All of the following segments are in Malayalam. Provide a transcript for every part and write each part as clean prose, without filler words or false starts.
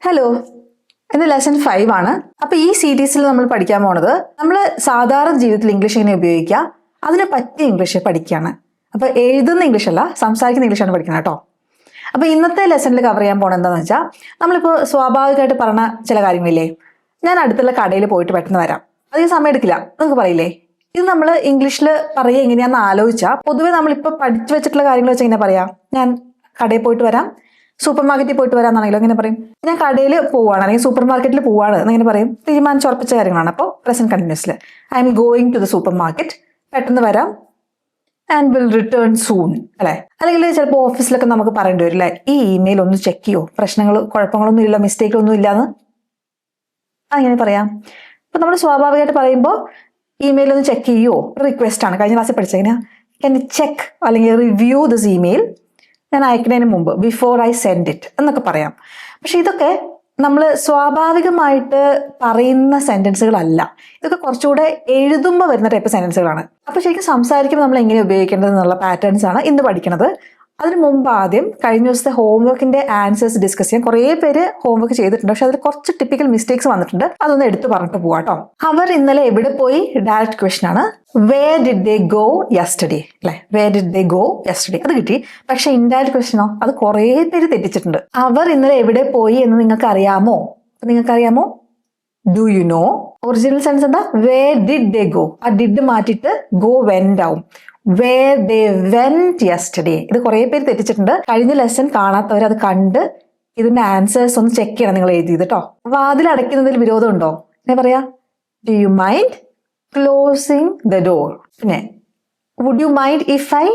ഹലോ, ഇത് ലെസൺ 5 ആണ്. അപ്പൊ ഈ സീരീസിൽ നമ്മൾ പഠിക്കാൻ പോണത് നമ്മൾ സാധാരണ ജീവിതത്തിൽ ഇംഗ്ലീഷ് എങ്ങനെ ഉപയോഗിക്കുക, അതിനെ പറ്റിയ ഇംഗ്ലീഷ് പഠിക്കുകയാണ്. അപ്പൊ എഴുതുന്ന ഇംഗ്ലീഷ് അല്ല, സംസാരിക്കുന്ന ഇംഗ്ലീഷാണ് പഠിക്കുന്നത് കേട്ടോ. അപ്പൊ ഇന്നത്തെ ലെസണിൽ കവർ ചെയ്യാൻ പോണത് എന്താണെന്ന് വെച്ചാൽ, നമ്മളിപ്പോൾ സ്വാഭാവികമായിട്ട് പറഞ്ഞ ചില കാര്യങ്ങളില്ലേ, ഞാൻ അടുത്തുള്ള കടയിൽ പോയിട്ട് പെട്ടെന്ന് വരാം, അധികം സമയം എടുക്കില്ല എന്നൊക്കെ പറയില്ലേ. ഇത് നമ്മൾ ഇംഗ്ലീഷിൽ പറയുക എങ്ങനെയാണെന്ന് ആലോചിച്ചാൽ, പൊതുവെ നമ്മളിപ്പോൾ പഠിച്ചു വെച്ചിട്ടുള്ള കാര്യങ്ങൾ വെച്ച് എങ്ങനെ പറയാം, ഞാൻ കടയിൽ പോയിട്ട് വരാം, സൂപ്പർ മാർക്കറ്റിൽ പോയിട്ട് വരാമെന്നാണെങ്കിലും എങ്ങനെ പറയും, ഞാൻ കടയിൽ പോവാണ് അല്ലെങ്കിൽ സൂപ്പർ മാർക്കറ്റിൽ പോവാണ് എന്നെങ്ങനെ പറയും, തീരുമാനിച്ചുറപ്പിച്ച കാര്യങ്ങളാണ്. അപ്പോൾ പ്രസന്റ് കണ്ടിന്യൂസിൽ I am going to the supermarket, പെട്ടെന്ന് വരാം, ആൻഡ് വിൽ റിട്ടേൺ സൂൺ അല്ലേ. അല്ലെങ്കിൽ ചിലപ്പോൾ ഓഫീസിലൊക്കെ നമുക്ക് പറയേണ്ടി വരും അല്ലേ, ഈ ഇമെയിൽ ഒന്ന് ചെക്ക് ചെയ്യോ, പ്രശ്നങ്ങൾ കുഴപ്പങ്ങളൊന്നും ഇല്ല, മിസ്റ്റേക്കൊന്നും ഇല്ലാന്ന് അങ്ങനെ പറയാം. ഇപ്പൊ നമ്മൾ സ്വാഭാവികമായിട്ട് പറയുമ്പോൾ ഇമെയിൽ ഒന്ന് ചെക്ക് ചെയ്യോ, റിക്വസ്റ്റ് ആണ്. കഴിഞ്ഞ ക്ലാസ്സിൽ പഠിച്ചെങ്ങനെയാ, ക്യാൻ ചെക്ക് അല്ലെങ്കിൽ റിവ്യൂ ദിസ് ഇമെയിൽ, ഞാൻ അയക്കുന്നതിന് മുമ്പ്, ബിഫോർ ഐ സെൻഡ് ഇറ്റ് എന്നൊക്കെ പറയാം. പക്ഷെ ഇതൊക്കെ നമ്മൾ സ്വാഭാവികമായിട്ട് പറയുന്ന സെന്റൻസുകളല്ല, ഇതൊക്കെ കുറച്ചുകൂടെ എഴുതുമ്പോൾ വരുന്ന ടൈപ്പ് സെന്റൻസുകളാണ്. അപ്പൊ ശരിക്കും സംസാരിക്കുമ്പോൾ നമ്മൾ എങ്ങനെ ഉപയോഗിക്കേണ്ടത് എന്നുള്ള പാറ്റേൺസ് ആണ് ഇന്ന് പഠിക്കുന്നത്. അതിന് മുമ്പ് ആദ്യം കഴിഞ്ഞ ദിവസത്തെ ഹോംവർക്കിന്റെ ആൻസേഴ്സ് ഡിസ്കസ് ചെയ്യാൻ. കുറേ പേര് ഹോംവർക്ക് ചെയ്തിട്ടുണ്ട്, പക്ഷെ അതിൽ കുറച്ച് ടിപ്പിക്കൽ മിസ്റ്റേക്സ് വന്നിട്ടുണ്ട്, അതൊന്ന് എടുത്തു പറഞ്ഞിട്ട് പോവാട്ടോ. അവർ ഇന്നലെ എവിടെ പോയി, ഡയറക്റ്റ് ക്വസ്റ്റൻ ആണ്. Where did they go yesterday അല്ലെ, where did they go yesterday അത് കിട്ടി. പക്ഷെ ഇൻഡയറക്റ്റ് ക്വസ്റ്റനോ, അത് കുറേ പേര് തെറ്റിച്ചിട്ടുണ്ട്. അവർ ഇന്നലെ എവിടെ പോയി എന്ന് നിങ്ങൾക്ക് അറിയാമോ, നിങ്ങൾക്കറിയാമോ, do you know. Original sense എന്താ, വേർ ഡിഡ് ദേ ഗോ, ആ ഡിഡ് മാറ്റിയിട്ട് ഗോ വെന്റ് ആവും. വേർ ദേ വെന്റ് യെസ്റ്റർഡേ, ഇത് കുറേ പേര് തെറ്റിച്ചിട്ടുണ്ട്. കഴിഞ്ഞ ലെസൺ കാണാത്തവർ അത് കണ്ട് ഇതിന്റെ ആൻസേഴ്സ് ഒന്ന് ചെക്ക് ചെയ്യണം നിങ്ങൾ എഴുതിയത് കേട്ടോ. വാതിൽ അടയ്ക്കുന്നതിൽ വിരോധം ഉണ്ടോ, എന്നാ പറയാ, do you mind closing the door. പിന്നെ would you mind if I,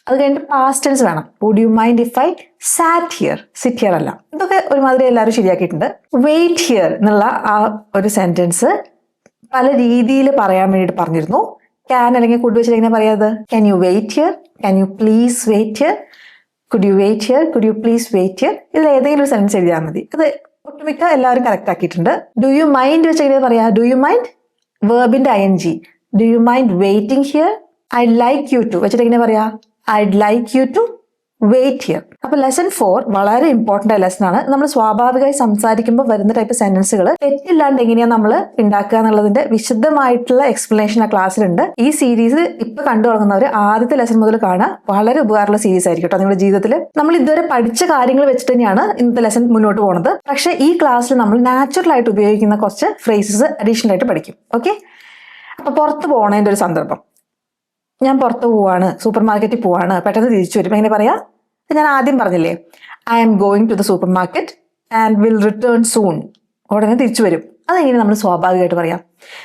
അത് കഴിഞ്ഞിട്ട് പാസ്റ്റ് ടെൻസ് വേണം. Would you mind if I sat here, sit here അല്ല. ഇതൊക്കെ ഒരുമാതിരി എല്ലാവരും ശരിയാക്കിയിട്ടുണ്ട്. വെയിറ്റ് ഹിയർ എന്നുള്ള ആ ഒരു സെന്റൻസ് പല രീതിയിൽ പറയാൻ വേണ്ടിയിട്ട് പറഞ്ഞിരുന്നു. ക്യാൻ അല്ലെങ്കിൽ കുഡ് വെച്ചിട്ട് എങ്ങനെ പറയാത്, can you wait here, can you please wait here, could you wait here, could you please wait here. ഇതിൽ ഏതെങ്കിലും ഒരു സെന്റൻസ് എഴുതിയാൽ മതി. അത് ഒട്ടുമിക്ക എല്ലാവരും കറക്റ്റ് ആക്കിയിട്ടുണ്ട്. ഡു യു മൈൻഡ് വെച്ച് എങ്ങനെ പറയാ, ഡു യു മൈൻഡ് വേർബിന്റെ ING, do you mind waiting here. I'd like you to വെച്ചിട്ട് എങ്ങനെ പറയാ, I'd like you to wait here. അപ്പൊ ലെസൺ 4 വളരെ ഇമ്പോർട്ടന്റ് ആയ ലെസൺ ആണ്. നമ്മൾ സ്വാഭാവികമായി സംസാരിക്കുമ്പോൾ വരുന്ന ടൈപ്പ് സെന്റൻസുകൾ തെറ്റില്ലാണ്ട് എങ്ങനെയാണ് നമ്മൾ ഉണ്ടാക്കുക എന്നുള്ളതിന്റെ വിശദമായിട്ടുള്ള എക്സ്പ്ലനേഷൻ ആ ക്ലാസ്സിലുണ്ട്. ഈ സീരീസ് ഇപ്പൊ കണ്ടു തുടങ്ങുന്നവർ ആദ്യത്തെ ലെസൺ മുതൽ കാണാൻ വളരെ ഉപകാരമുള്ള സീരീസ് ആയിരിക്കും കേട്ടോ. നിങ്ങളുടെ ജീവിതത്തിൽ നമ്മൾ ഇതുവരെ പഠിച്ച കാര്യങ്ങൾ വെച്ചിട്ട് തന്നെയാണ് ഇന്നത്തെ ലെസൺ മുന്നോട്ട് പോകുന്നത്. പക്ഷെ ഈ ക്ലാസ്സിൽ നമ്മൾ നാച്ചുറൽ ആയിട്ട് ഉപയോഗിക്കുന്ന കുറച്ച് ഫ്രേസസ് അഡീഷണൽ ആയിട്ട് പഠിക്കും. ഓക്കെ, അപ്പൊ പുറത്ത് പോകണതിന്റെ ഒരു സന്ദർഭം, ഞാൻ പുറത്ത് പോവാണ്, സൂപ്പർ മാർക്കറ്റിൽ പോവാണ്, പെട്ടെന്ന് തിരിച്ചു വരും, എങ്ങനെ പറയാ, ഞാൻ ആദ്യം പറഞ്ഞില്ലേ, I am going to the supermarket and will return soon, ഉടനെ തിരിച്ചു വരും. അതെങ്ങനെ നമ്മൾ സ്വാഭാവികമായിട്ട് പറയാം.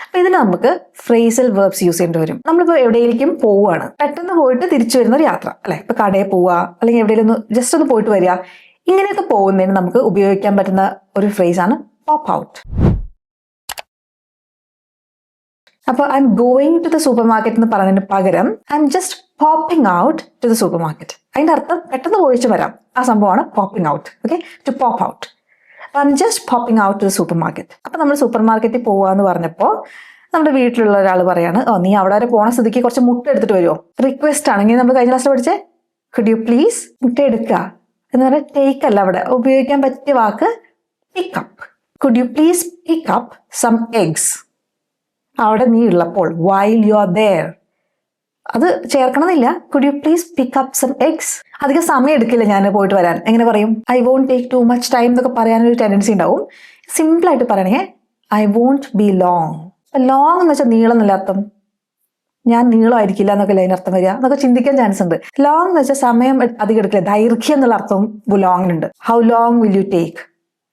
അപ്പൊ ഇതിന് നമുക്ക് ഫ്രേസൽ വെർബ്സ് യൂസ് ചെയ്യേണ്ടി വരും. നമ്മളിപ്പോൾ എവിടെയെങ്കിലും പോവുകയാണ്, പെട്ടെന്ന് പോയിട്ട് തിരിച്ചു വരുന്ന ഒരു യാത്ര അല്ലെ, ഇപ്പൊ കടയിൽ പോവുക അല്ലെങ്കിൽ എവിടെയെങ്കിലും ജസ്റ്റ് ഒന്ന് പോയിട്ട് വരിക, ഇങ്ങനെയൊക്കെ പോകുന്നതിന് നമുക്ക് ഉപയോഗിക്കാൻ പറ്റുന്ന ഒരു ഫ്രേസാണ് പോപ്പ് ഔട്ട്. അപ്പോൾ I am going to the supermarket എന്ന് പറയുന്നതിന് പകരം I am just popping out to the supermarket. അതിന്റെ അർത്ഥം പെട്ടെന്ന് പോയിച്ച് വരാം, ആ സംഭവമാണ് popping out. Okay, to pop out. അപ്പോൾ I am just popping out to the supermarket. അപ്പോൾ നമ്മൾ സൂപ്പർ മാർക്കറ്റിൽ പോവാന്ന് പറഞ്ഞപ്പോൾ നമ്മുടെ വീട്ടിലുള്ള ഒരാൾ പറയാണ്, ഓ നീ അവിടെ വരെ പോണ സ്ഥിതിക്ക് കുറച്ച് മുട്ട എടുത്തിട്ട് വരുമോ. റിക്വസ്റ്റ് ആണെങ്കിൽ നമ്മൾ കഴിഞ്ഞ ക്ലാസ്സിൽ പഠിച്ചേ, കുഡ് യു പ്ലീസ്, മുട്ട എടുക്കുക എന്ന് പറഞ്ഞാൽ ടേക്ക് അല്ല, അവിടെ ഉപയോഗിക്കാൻ പറ്റിയ വാക്ക് pick up. Could you please pick up some eggs, അവിടെ നീ ഉള്ളപ്പോൾ, വൈൽ യു ആർ ദേർ, അത് ചേർക്കണമെന്നില്ല. Could you please pick up some eggs. അധികം സമയം എടുക്കില്ല ഞാൻ പോയിട്ട് വരാൻ, എങ്ങനെ പറയും, I won't take too much time എന്നൊക്കെ പറയാനൊരു ടെൻഡൻസി ഉണ്ടാവും. സിമ്പിൾ ആയിട്ട് പറയണേ, I won't be long. Long എന്ന് വെച്ചാൽ നീളം എന്നല്ല അർത്ഥം, ഞാൻ നീളമായിരിക്കില്ല എന്നൊക്കെ അല്ലേ അതിനർത്ഥം വരിക, എന്നൊക്കെ ചിന്തിക്കാൻ ചാൻസ് ഉണ്ട്. ലോങ് എന്ന് വെച്ചാൽ സമയം അധികം എടുക്കില്ല, ദൈർഘ്യം എന്നുള്ള അർത്ഥം ലോങ്ങിനുണ്ട്. How long will you take,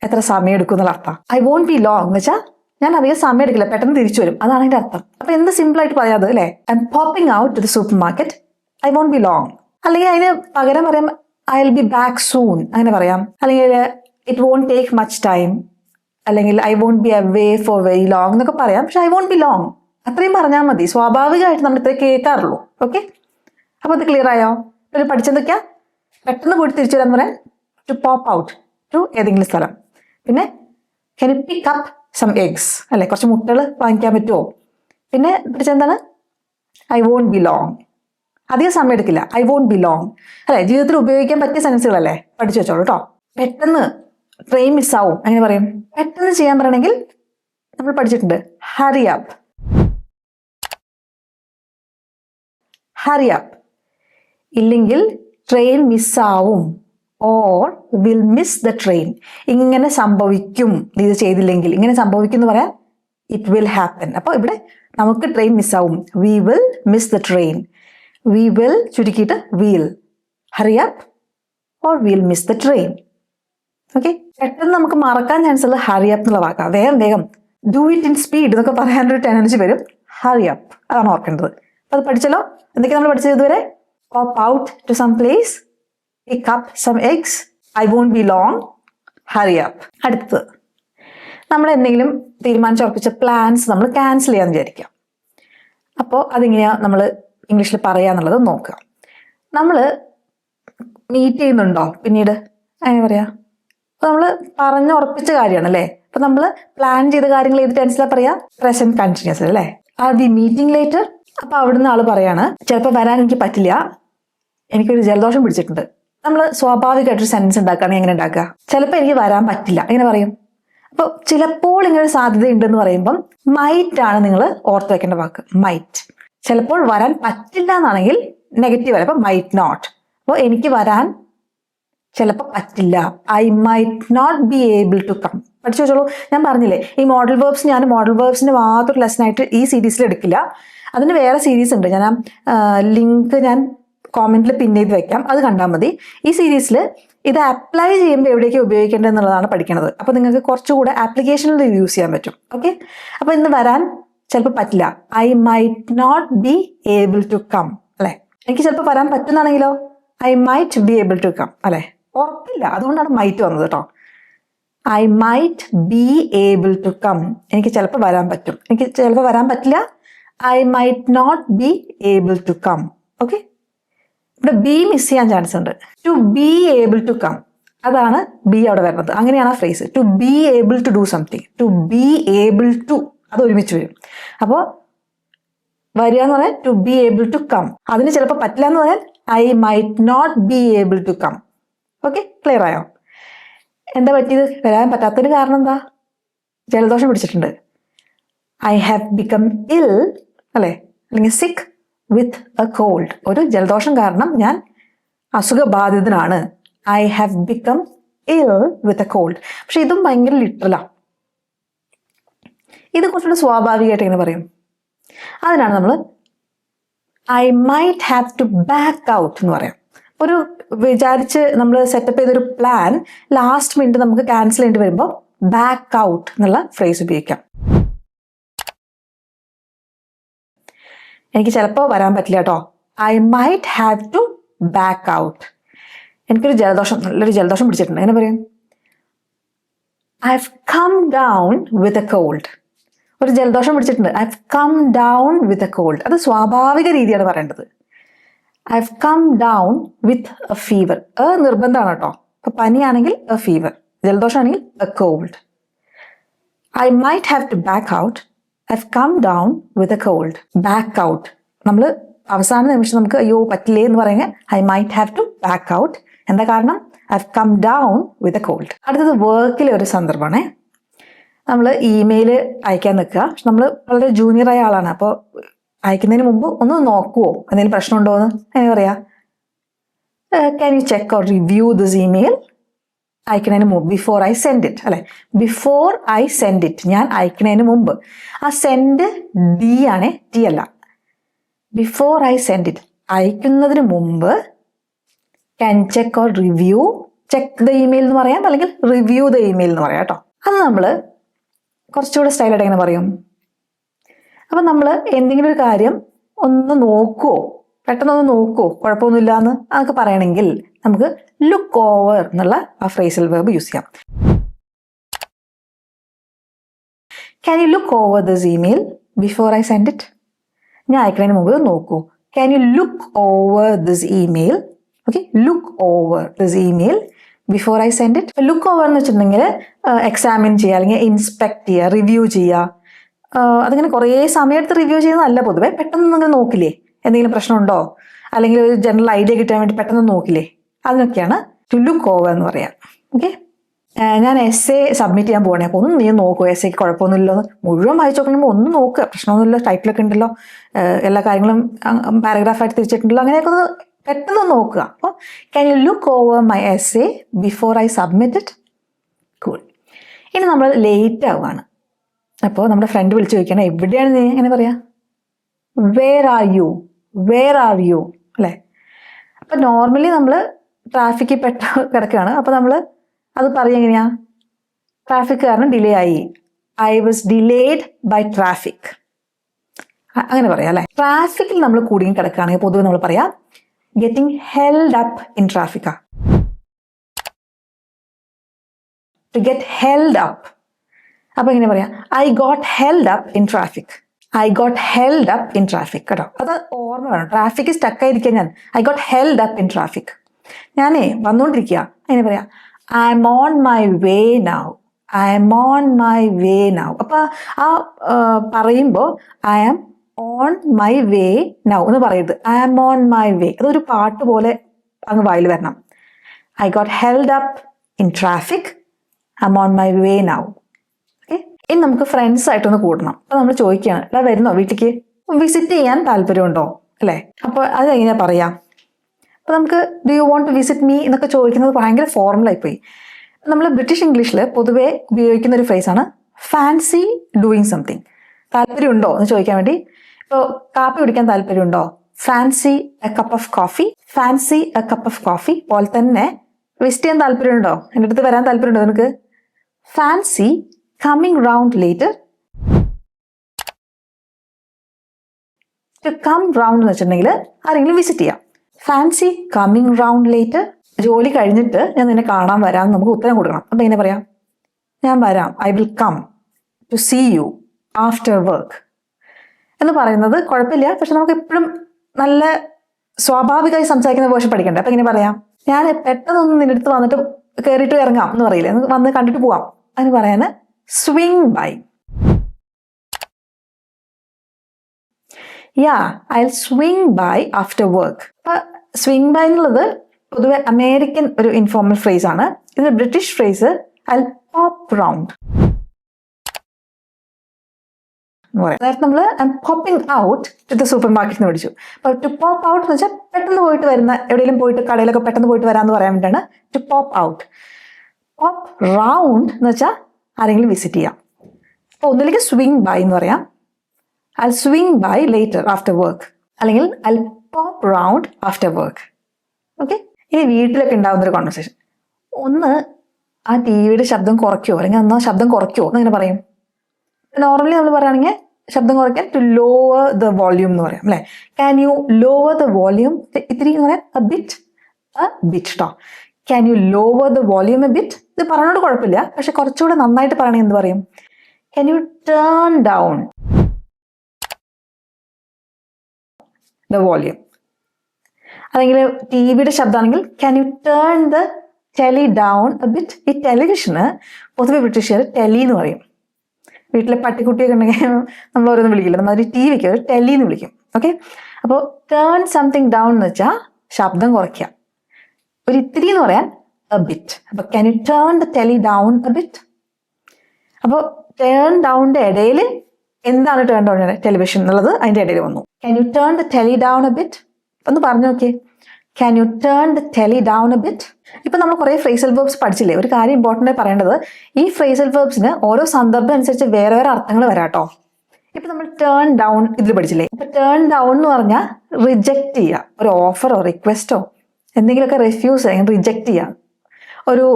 എത്ര സമയം എടുക്കും എന്നുള്ള അർത്ഥം. ഐ വോണ്ട് ബി ലോങ് എന്ന് വെച്ചാൽ ഞാൻ അധികം സമയം എടുക്കില്ല, പെട്ടെന്ന് തിരിച്ചു വരും, അതാണ് അതിന്റെ അർത്ഥം. അപ്പൊ എന്ത് സിമ്പിൾ ആയിട്ട് പറയാതെ അല്ലേ, I'm popping out to the supermarket, I won't be long. അല്ലെങ്കിൽ അതിന് പകരം പറയാം, I will be back soon, അങ്ങനെ പറയാം. അല്ലെങ്കിൽ it won't take much time, അല്ലെങ്കിൽ I won't be away for very long എന്നൊക്കെ പറയാം. പക്ഷെ ഐ വോണ്ട് ബി ലോങ് അത്രയും പറഞ്ഞാൽ മതി. സ്വാഭാവികമായിട്ട് നമ്മൾ ഇത്രയും കേൾക്കാറുള്ളൂ. ഓക്കെ, അപ്പൊ അത് ക്ലിയർ ആയോ? ഒരു പഠിച്ചെന്തൊക്കെയാ, പെട്ടെന്ന് പോയിട്ട് തിരിച്ചു വരാന്ന് പറയാൻ ടു പോപ്പ് ഔട്ട് ടു ഏതെങ്കിലും സ്ഥലം. പിന്നെ can you pick up some eggs അല്ലെ, കുറച്ച് മുട്ടകൾ വാങ്ങിക്കാൻ പറ്റുമോ. പിന്നെ എന്താണ്, ഐ വോണ്ട് ബി ലോങ്, അധികം സമയം എടുക്കില്ല, ഐ വോണ്ട് ബി ലോങ് അല്ലെ. ജീവിതത്തിൽ ഉപയോഗിക്കാൻ പറ്റിയ സെൻസുകളല്ലേ, പഠിച്ചു വെച്ചോളൂ കേട്ടോ. പെട്ടെന്ന് ട്രെയിൻ മിസ്സാവും എങ്ങനെ പറയും? പെട്ടെന്ന് ചെയ്യാൻ പറയണമെങ്കിൽ നമ്മൾ പഠിച്ചിട്ടുണ്ട് ഹറി അപ്പ്. Hurry up. ഇല്ലെങ്കിൽ ട്രെയിൻ മിസ്സാവും, or will miss the train. ഇങ്ങനെ സംഭവിക്കും, ഇത് ചെയ്തില്ലെങ്കിൽ ഇങ്ങനെ സംഭവിക്കും എന്ന് പറയാൻ ഇറ്റ് വിൽ ഹാപ്പൻ. അപ്പോൾ ഇവിടെ നമുക്ക് ട്രെയിൻ മിസ്സാവും, we will miss the train. We will ചുരുക്കിയിട്ട് we'll. Hurry up or will miss the train. Okay, പെട്ടെന്ന് നമുക്ക് മറക്കാൻ ചാൻസ് ഉള്ളത് ഹറി അപ്പ് എന്നുള്ള വാക്കാണ്. വേഗം വേഗം ഡു ഇറ്റ് ഇൻ സ്പീഡ് എന്നൊക്കെ പറയാനൊരു ടെൻഡൻസി വരും. ഹറി അപ്പ്, അതാണ് ഓർക്കേണ്ടത്. അപ്പോൾ അത് പഠിച്ചല്ലോ. എന്തൊക്കെയാണ് നമ്മൾ പഠിച്ചത് ഇതുവരെ? Pop out to some place, pick up some eggs, I won't be long, hurry up. അടുത്തത്, നമ്മൾ എന്തെങ്കിലും തീരുമാനിച്ചുറപ്പിച്ച പ്ലാൻസ് നമ്മൾ ക്യാൻസൽ ചെയ്യാന്ന് വിചാരിക്കാം. അപ്പോൾ അതിങ്ങനെയാ നമ്മൾ ഇംഗ്ലീഷിൽ പറയാന്നുള്ളത് നോക്കുക. നമ്മൾ മീറ്റ് ചെയ്യുന്നുണ്ടോ പിന്നീട്, അങ്ങനെ പറയാ? അപ്പോൾ നമ്മൾ പറഞ്ഞുറപ്പിച്ച കാര്യമാണ് അല്ലേ. അപ്പോൾ നമ്മൾ പ്ലാൻ ചെയ്ത കാര്യങ്ങൾ ഏത് ടെൻസിലാണ് പറയാ? പ്രസന്റ് കണ്ടിന്യൂസ് അല്ലേ. Are we meeting later? അപ്പോൾ അവിടുന്ന് ആൾ പറയാണ് ചിലപ്പോൾ വരാൻ എനിക്ക് പറ്റില്ല, എനിക്കൊരു ജലദോഷം പിടിച്ചിട്ടുണ്ട്. നമ്മൾ സ്വാഭാവികമായിട്ടൊരു സെൻറ്റൻസ് ഉണ്ടാക്കുകയാണെങ്കിൽ എങ്ങനെ ഉണ്ടാക്കുക? ചിലപ്പോൾ എനിക്ക് വരാൻ പറ്റില്ല എങ്ങനെ പറയും? അപ്പോൾ ചിലപ്പോൾ ഇങ്ങനെ ഒരു സാധ്യത ഉണ്ടെന്ന് പറയുമ്പം മൈറ്റ് ആണ് നിങ്ങൾ ഓർത്ത് വെക്കേണ്ട വാക്ക്, മൈറ്റ്. ചിലപ്പോൾ വരാൻ പറ്റില്ല എന്നാണെങ്കിൽ നെഗറ്റീവ് അല്ല, അപ്പോൾ മൈറ്റ് നോട്ട്. അപ്പോൾ എനിക്ക് വരാൻ ചിലപ്പോൾ പറ്റില്ല, I might not be able to come. പഠിച്ചു വെച്ചോളൂ. ഞാൻ പറഞ്ഞില്ലേ ഈ മോഡൽ വേർബ്സ്, ഞാൻ മോഡൽ വേർബ്സിന്റെ മാത്രം ലെസനായിട്ട് ഈ സീരീസിൽ എടുക്കില്ല. അതിന് വേറെ സീരീസ് ഉണ്ട്, ഞാൻ ലിങ്ക് ഞാൻ കോമെന്റിൽ പിൻ ചെയ്ത് വെക്കാം, അത് കണ്ടാൽ മതി. ഈ സീരീസിൽ ഇത് അപ്ലൈ ചെയ്യുമ്പോൾ എവിടേക്ക് ഉപയോഗിക്കേണ്ടത് എന്നുള്ളതാണ് പഠിക്കുന്നത്. അപ്പോൾ നിങ്ങൾക്ക് കുറച്ചുകൂടെ ആപ്ലിക്കേഷനിൽ ഇത് യൂസ് ചെയ്യാൻ പറ്റും. ഓക്കെ, അപ്പോൾ ഇന്ന് വരാൻ ചിലപ്പോൾ പറ്റില്ല, I might not be able to come അല്ലേ. എനിക്ക് ചിലപ്പോൾ വരാൻ പറ്റുന്നാണെങ്കിലോ I might be able to come അല്ലേ. ഉറപ്പില്ല, അതുകൊണ്ടാണ് മൈറ്റ് വന്നത് കേട്ടോ. I might be able to come, എനിക്ക് ചിലപ്പോൾ വരാൻ പറ്റും, എനിക്ക് ചിലപ്പോൾ വരാൻ പറ്റില്ല, I might not be able to come. Okay, ഇവിടെ ബി മിസ് ചെയ്യാൻ ചാൻസ് ഉണ്ട്. To be able to come, അതാണ് ബി അവിടെ വരുന്നത്. അങ്ങനെയാണ് ആ phrase, to be able to do something, to be able to, അത് ഒരുമിച്ച് വരും. അപ്പോൾ വരിക എന്ന് പറയാൻ to be able to come, അതിന് ചിലപ്പോൾ പറ്റില്ല എന്ന് പറയാൻ I might not be able to come. Okay, clear ആയോ? എന്താ പറ്റിയത്? വരാൻ പറ്റാത്തതിന് കാരണം എന്താ? ജലദോഷം പിടിച്ചിട്ടുണ്ട്. ഐ ഹാവ് ബിക്കം ഇൽ അല്ലേ, അല്ലെങ്കിൽ സിക്ക് വിത്ത് എ കോൾഡ്. ഒരു ജലദോഷം കാരണം ഞാൻ അസുഖബാധിതനാണ്. ഐ ഹാവ് ബിക്കം ഇൽ വിത്ത് എ കോൾഡ്. പക്ഷെ ഇതും ഭയങ്കര ലിറ്ററലാണ്. ഇത് കുറച്ചുകൂടി സ്വാഭാവികമായിട്ട് എങ്ങനെ പറയും? അതിനാണ് നമ്മൾ I might have to back out എന്ന് പറയാം. ഒരു വിചാരിച്ച് നമ്മൾ സെറ്റപ്പ് ചെയ്തൊരു പ്ലാൻ ലാസ്റ്റ് മിനിറ്റ് നമുക്ക് ക്യാൻസൽ ചെയ്യേണ്ടി വരുമ്പോൾ ബാക്ക് ഔട്ട് എന്നുള്ള ഫ്രേസ് ഉപയോഗിക്കാം. എനിക്ക് ചിലപ്പോൾ വരാൻ പറ്റില്ല കേട്ടോ, I might have to back out. എനിക്കൊരു ജലദോഷം, നല്ലൊരു ജലദോഷം പിടിച്ചിട്ടുണ്ട്, എങ്ങനെ പറയും? I have come down with a cold. ഒരു ജലദോഷം പിടിച്ചിട്ടുണ്ട്, I have come down with a cold. അത് സ്വാഭാവിക രീതിയാണ് പറയേണ്ടത്. I have come down with a fever. നിർബന്ധമാണ് കേട്ടോ. ഇപ്പൊ പനിയാണെങ്കിൽ എ ഫീവർ, ജലദോഷമാണെങ്കിൽ a cold. I might have to back out, I have come down with a cold. Back out നമ്മൾ അവസാന നിമിഷം നമുക്ക് അയ്യോ പറ്റില്ലേ എന്ന് പറയുന്നത് I might have to back out. എന്താ കാരണം? I have come down with a cold. അടുത്തത് വർക്കിലെ ഒരു സന്ദർഭമാണേ. നമ്മൾ ഇമെയിൽ അയക്കാൻ നിൽക്കുക, പക്ഷെ നമ്മൾ വളരെ ജൂനിയറായ ആളാണ്. അപ്പോൾ അയക്കുന്നതിന് മുമ്പ് ഒന്ന് നോക്കുവോ എന്തെങ്കിലും പ്രശ്നമുണ്ടോ എന്ന് എങ്ങനെ പറയാ? Can you check or review this email? അയക്കുന്നതിന് മുമ്പ്, ബിഫോർ ഐ സെൻഡ് ഇറ്റ് അല്ലെ. ബിഫോർ ഐ സെൻഡ് ഇറ്റ്, ഞാൻ അയക്കുന്നതിന് മുമ്പ്. ആ സെൻഡ് ഡി ആണ്, ടി അല്ല. ബിഫോർ ഐ സെൻഡ് ഇറ്റ്, അയക്കുന്നതിന് മുമ്പ് can check or review. Check the email എന്ന് പറയാം, അല്ലെങ്കിൽ റിവ്യൂ ദ ഇമെയിൽ എന്ന് പറയാം കേട്ടോ. അത് നമ്മൾ കുറച്ചുകൂടെ സ്റ്റൈലായിട്ട് എങ്ങനെ പറയും? അപ്പം നമ്മൾ എന്തെങ്കിലും ഒരു കാര്യം ഒന്ന് നോക്കുവോ, പെട്ടെന്നൊന്ന് നോക്കുവോ, കുഴപ്പമൊന്നുമില്ല എന്ന് അതൊക്കെ പറയണമെങ്കിൽ നമുക്ക് ലുക്ക് ഓവർ എന്നുള്ള ആ ഫ്രേസൽ വെർബ് യൂസ് ചെയ്യാം. Can you look over this email before I send it? ഞാൻ അയക്കുന്നതിന് മുമ്പ് നോക്കൂ. Can you look over this email? Okay, look over this email before I send it. Look over എന്ന് വെച്ചിട്ടുണ്ടെങ്കിൽ എക്സാമിൻ ചെയ്യുക, അല്ലെങ്കിൽ ഇൻസ്പെക്ട് ചെയ്യുക, റിവ്യൂ ചെയ്യുക. അതിങ്ങനെ കുറേ സമയത്ത് റിവ്യൂ ചെയ്യുന്നതല്ല പൊതുവെ. പെട്ടെന്ന് നിങ്ങൾ നോക്കില്ലേ എന്തെങ്കിലും പ്രശ്നമുണ്ടോ, അല്ലെങ്കിൽ ഒരു ജനറൽ ഐഡിയ കിട്ടാൻ വേണ്ടി പെട്ടെന്ന് നോക്കില്ലേ, അതിനൊക്കെയാണ് ടു ലുക്ക് ഓവർ എന്ന് പറയാം. ഓക്കെ, ഞാൻ എസ് എ സബ്മിറ്റ് ചെയ്യാൻ പോകണേ, അപ്പോൾ ഒന്ന് നീ നോക്കുക, എസ് എക്ക് കുഴപ്പമൊന്നുമില്ലോ, മുഴുവൻ വായിച്ചു നോക്കുമ്പോൾ ഒന്ന് നോക്കുക, പ്രശ്നമൊന്നുമില്ല, ടൈറ്റിലൊക്കെ ഉണ്ടല്ലോ, എല്ലാ കാര്യങ്ങളും പാരഗ്രാഫായിട്ട് തിരിച്ചിട്ടുണ്ടല്ലോ, അങ്ങനെയൊക്കെ ഒന്ന് പെട്ടെന്ന് നോക്കുക. അപ്പോൾ can you look over my S A before I submit it? Cool. ഇനി നമ്മൾ ലേറ്റ് ആവുകയാണ്. അപ്പോൾ നമ്മുടെ ഫ്രണ്ട് വിളിച്ച് ചോദിക്കണം, എവിടെയാണ് നീ? എങ്ങനെ പറയാം? Where are you, where are you അല്ലേ? അപ്പം നോർമലി നമ്മൾ ട്രാഫിക്കിൽ കിടക്കുകയാണ്, അപ്പോൾ നമ്മൾ അത് പറയും എങ്ങനെയാ? ട്രാഫിക് കാരണം ഡിലേ ആയി, I was delayed by traffic, അങ്ങനെ പറയാം അല്ലേ? ട്രാഫിക്കിൽ നമ്മൾ കുടുങ്ങി കിടക്കുകയാണെങ്കിൽ പൊതുവെ നമ്മൾ പറയാം ഗെറ്റിംഗ് ഹെൽഡ് അപ്പ് ഇൻ ട്രാഫിക്കാ. To get held up. അപ്പോൾ എങ്ങനെ പറയാം? I got held up in traffic, I got held up in traffic കേട്ടോ. അത് ഓർമ്മ വേണം. ട്രാഫിക് സ്റ്റക്കായിരിക്കുക ഞാൻ, I got held up in traffic. ഞാനേ വന്നുകൊണ്ടിരിക്കുക, അതിന് പറയാം I'm on my way now, I'm on my way now. അപ്പോൾ ആ പറയുമ്പോൾ I am on my way now എന്ന് പറയരുത്, I am on my way. അതൊരു പാട്ട് പോലെ അങ്ങ് വായിൽ വരണം. I got held up in traffic, I am on my way now. Okay. ഇനി നമുക്ക് ഫ്രണ്ട്സ് ആയിട്ടൊന്ന് കൂടണം. അപ്പോൾ നമ്മൾ ചോദിക്കുകയാണ്, അല്ല വരുന്നോ വീട്ടിലേക്ക്, വിസിറ്റ് ചെയ്യാൻ താല്പര്യമുണ്ടോ അല്ലേ? അപ്പോൾ അതെങ്ങനെയാണ് പറയാം? അപ്പോൾ നമുക്ക് do you want to visit me എന്നൊക്കെ ചോദിക്കുന്നത് ഭയങ്കര ഫോർമലായിപ്പോയി. നമ്മൾ ബ്രിട്ടീഷ് ഇംഗ്ലീഷിൽ പൊതുവേ ഉപയോഗിക്കുന്ന ഒരു ഫ്രേസാണ് ഫാൻസി ഡൂയിങ് സംതിങ്. താല്പര്യമുണ്ടോ എന്ന് ചോദിക്കാൻ വേണ്ടി. ഇപ്പോൾ കാപ്പി കുടിക്കാൻ താല്പര്യമുണ്ടോ? Fancy A cup of coffee, fancy A cup of coffee. പോലെ തന്നെ വിസിറ്റ് ചെയ്യാൻ താല്പര്യമുണ്ടോ, എൻ്റെ അടുത്ത് വരാൻ താല്പര്യമുണ്ടോ നിനക്ക്? Fancy coming round later. To come round എന്ന് വെച്ചിട്ടുണ്ടെങ്കിൽ ആരെങ്കിലും വിസിറ്റ് ചെയ്യാം. Fancy coming round later. ജോലി കഴിഞ്ഞിട്ട് ഞാൻ നിന്നെ കാണാൻ വരാം, നമുക്ക് ഉത്തരം കൊടുക്കണം. അപ്പം എങ്ങനെ പറയാം? ഞാൻ വരാം, I will come to see you after work എന്ന് പറയുന്നത് കുഴപ്പമില്ല. പക്ഷെ നമുക്ക് എപ്പോഴും നല്ല സ്വാഭാവികമായി സംസാരിക്കുന്ന ഭാഷ പഠിക്കണ്ടേ. അപ്പം എങ്ങനെ പറയാം? ഞാൻ പെട്ടെന്നൊന്നും നിന്റെ അടുത്ത് വന്നിട്ട് കയറിയിട്ട് ഇറങ്ങാം എന്ന് പറയില്ലേ, വന്ന് കണ്ടിട്ട് പോവാം, അതിന് പറയാൻ swing by. I swing by after work. അപ്പൊ സ്വിങ് ബൈ എന്നുള്ളത് പൊതുവെ അമേരിക്കൻ ഒരു ഇൻഫോർമൽ ഫ്രേസ് ആണ്. ഇതിന്റെ British phrase I pop round. നേരത്തെ നമ്മൾ popping out to the supermarket എന്ന് പഠിച്ചു. അപ്പൊ ടു പോപ്പ് ഔട്ട് എന്ന് വെച്ചാൽ പെട്ടെന്ന് പോയിട്ട് വരുന്ന, എവിടെയെങ്കിലും പോയിട്ട് കടയിലൊക്കെ പെട്ടെന്ന് പോയിട്ട് വരാമെന്ന് പറയാൻ വേണ്ടിയിട്ടാണ് to pop out. Pop round എന്ന് വെച്ചാൽ ആരെങ്കിലും വിസിറ്റ് ചെയ്യാം. അപ്പൊ ഒന്നിലേക്ക് സ്വിങ് ബൈ എന്ന് പറയാം, I'll swing by later after work, അല്ലെങ്കിൽ I'll pop round after work. Okay. ഇനി വീട്ടിലൊക്കെ ഉണ്ടാകുന്നൊരു കോൺവെർസേഷൻ, ഒന്ന് ആ ടി വിയുടെ ശബ്ദം കുറയ്ക്കുമോ, അല്ലെങ്കിൽ എന്നാൽ ശബ്ദം കുറയ്ക്കുമോ എന്നിങ്ങനെ പറയും. നോർമലി നമ്മൾ പറയുകയാണെങ്കിൽ ശബ്ദം കുറയ്ക്കാൻ ടു ലോവർ ദ വോള്യൂം എന്ന് പറയാം അല്ലേ? Can you lower the volume ഇത്തിരി എന്ന് പറയാം, എ ബിറ്റ് കേട്ടോ. Can you lower the volume a bit. ഇത് പറഞ്ഞോണ്ട് കുഴപ്പമില്ല, പക്ഷെ കുറച്ചുകൂടെ നന്നായിട്ട് പറയണമെങ്കിൽ എന്ത് പറയും? Can you turn down the volume. അല്ലെങ്കിൽ ടി വിയുടെ ശബ്ദമാണെങ്കിൽ can you turn the telly down a bit. ഈ ടെലിവിഷന് പൊതുവെ ബ്രിട്ടീഷുകാർ ടെലി എന്ന് പറയും. വീട്ടിലെ പട്ടിക്കുട്ടിയൊക്കെ ഉണ്ടെങ്കിൽ നമ്മൾ ഓരോന്ന് വിളിക്കില്ല, നമ്മൾ ഒരു ടി വിക്ക് ഒരു ടെലി എന്ന് വിളിക്കും. ഓക്കെ. അപ്പോൾ ടേൺ സംതിങ് ഡൗൺ എന്ന് വെച്ചാൽ ശബ്ദം കുറയ്ക്കുക. ഒരു ഇത്തിരി എന്ന് പറയാൻ എ ബിറ്റ്. അപ്പോൾ can you turn the telly down a bit. അപ്പോൾ ടേൺ ഡൗണിൻ്റെ ഇടയിൽ എന്താണ് ടേൺ ഡൗൺ? ടെലിവിഷൻ എന്നുള്ളത് അതിൻ്റെ ഇടയിൽ വന്നു. Can you turn the telly down a bit? ഒന്ന് പറഞ്ഞു നോക്കിയേ, can you turn the telly down a bit? ഇപ്പം നമ്മൾ കുറേ ഫ്രേസൽ വെർബ്സ് പഠിച്ചില്ലേ? ഒരു കാര്യം ഇമ്പോർട്ടൻ്റ് ആയി പറയേണ്ടത്, ഈ ഫ്രേസൽ വെർബ്സിന് ഓരോ സന്ദർഭം അനുസരിച്ച് വേറെ വേറെ അർത്ഥങ്ങൾ വരാട്ടോ. ഇപ്പം നമ്മൾ ടേൺ ഡൗൺ ഇതിൽ പഠിച്ചില്ലേ? ഇപ്പം ടേൺ ഡൗൺ എന്ന് പറഞ്ഞാൽ റിജക്റ്റ് ചെയ്യുക, ഒരു ഓഫറോ റിക്വസ്റ്റോ എന്തെങ്കിലുമൊക്കെ റെഫ്യൂസ് ചെയ്യാൻ, റിജക്റ്റ് ചെയ്യുക. ഒരു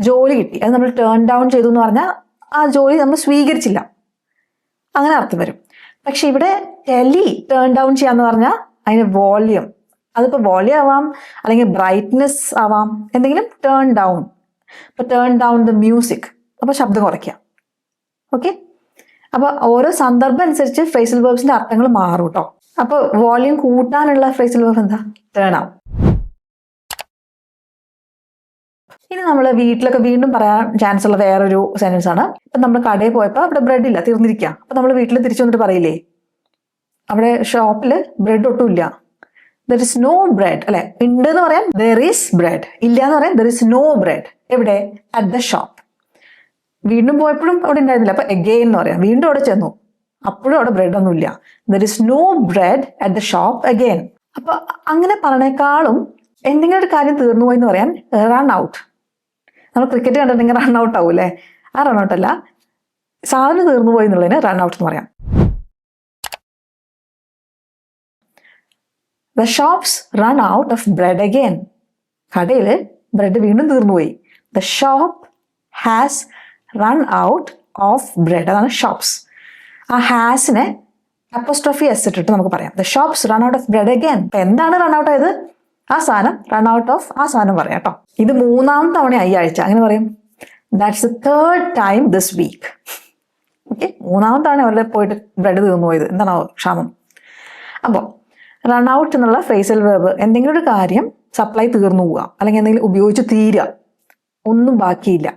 ജോലി കിട്ടി, അത് നമ്മൾ ടേൺ ഡൗൺ ചെയ്തു എന്ന് പറഞ്ഞാൽ ആ ജോലി നമ്മൾ സ്വീകരിച്ചില്ല, അങ്ങനെ അർത്ഥം വരും. പക്ഷെ ഇവിടെ ടെലി ടേൺ ഡൗൺ ചെയ്യാന്ന് പറഞ്ഞാൽ അതിന് വോള്യൂം, അതിപ്പോൾ വോള്യൂം ആവാം, അല്ലെങ്കിൽ ബ്രൈറ്റ്നെസ് ആവാം, എന്തെങ്കിലും ടേൺ ഡൗൺ. ഇപ്പോൾ ടേൺ ഡൗൺ ദ മ്യൂസിക്, അപ്പോൾ ശബ്ദം കുറയ്ക്കുക. ഓക്കെ. അപ്പോൾ ഓരോ സന്ദർഭം അനുസരിച്ച് ഫ്രേസൽ വെർബ്സിന്റെ അർത്ഥങ്ങൾ മാറും കേട്ടോ. അപ്പോൾ വോള്യൂം കൂട്ടാനുള്ള ഫ്രേസൽ വെർബ് എന്താ? ടേൺ ആവും. ഇനി നമ്മൾ വീട്ടിലൊക്കെ വീണ്ടും പറയാൻ ചാൻസ് ഉള്ള വേറൊരു സെന്റൻസ് ആണ്. ഇപ്പം നമ്മൾ കടയിൽ പോയപ്പോൾ അവിടെ ബ്രെഡ് ഇല്ല, തീർന്നിരിക്കുക. അപ്പം നമ്മൾ വീട്ടിൽ തിരിച്ചു വന്നിട്ട് പറയില്ലേ, അവിടെ ഷോപ്പിൽ ബ്രെഡ് ഒട്ടും ഇല്ല, ദർ ഇസ് നോ ബ്രെഡ് അല്ലെ? ഉണ്ട് എന്ന് പറയാൻ ദർ ഈസ് ബ്രെഡ്, ഇല്ല എന്ന് പറയാൻ ദർ ഇസ് നോ ബ്രെഡ്. എവിടെ? At the shop. വീണ്ടും പോയപ്പോഴും അവിടെ ഉണ്ടായിരുന്നില്ല. അപ്പൊ അഗെയിൻ എന്ന് പറയാം. വീണ്ടും അവിടെ ചെന്നു, അപ്പോഴും അവിടെ ബ്രെഡ് ഒന്നുമില്ല. There is no bread at the shop again. അപ്പൊ അങ്ങനെ പറഞ്ഞേക്കാളും എന്തെങ്കിലും ഒരു കാര്യം തീർന്നു പോയി എന്ന് പറയാൻ റൺ ഔട്ട്. നമ്മൾ ക്രിക്കറ്റ് കണ്ടിട്ടുണ്ടെങ്കിൽ റൺ ഔട്ട് ആവും അല്ലേ? ആ റൺ ഔട്ട് അല്ല, സാധനം തീർന്നു പോയി എന്നുള്ളതിന് റൺ ഔട്ട് എന്ന് പറയാം. The shops run out of bread again. കടയിൽ ബ്രെഡ് വീണ്ടും തീർന്നു പോയി. The shop has run out of bread. അതാണ് ഷോപ്സ്. ആ ഹാസിനെ അപ്പോസ്ട്രോഫി എസ് ഇട്ടിട്ട് നമുക്ക് പറയാം. The shops run out of bread again. അപ്പൊ എന്താണ് റൺ ഔട്ട് ആയത്? ആ സാധനം റൺ ഔട്ട് ഓഫ് ആ സാധനം പറയാം കേട്ടോ. ഇത് 3-ാം തവണ ഈ ആഴ്ച. അങ്ങനെ പറയും. That's the 3rd time this week. Okay, 3-ാം തവണ അവരുടെ പോയിട്ട് ബ്രെഡ് തീർന്നു പോയത്. എന്താണോ ക്ഷാമം? അപ്പോൾ റൺ ഔട്ട് എന്നുള്ള ഫ്രേസൽ വെർബ് എന്തെങ്കിലും ഒരു കാര്യം സപ്ലൈ തീർന്നു പോവുക, അല്ലെങ്കിൽ എന്തെങ്കിലും ഉപയോഗിച്ച് തീരുക, ഒന്നും ബാക്കിയില്ല.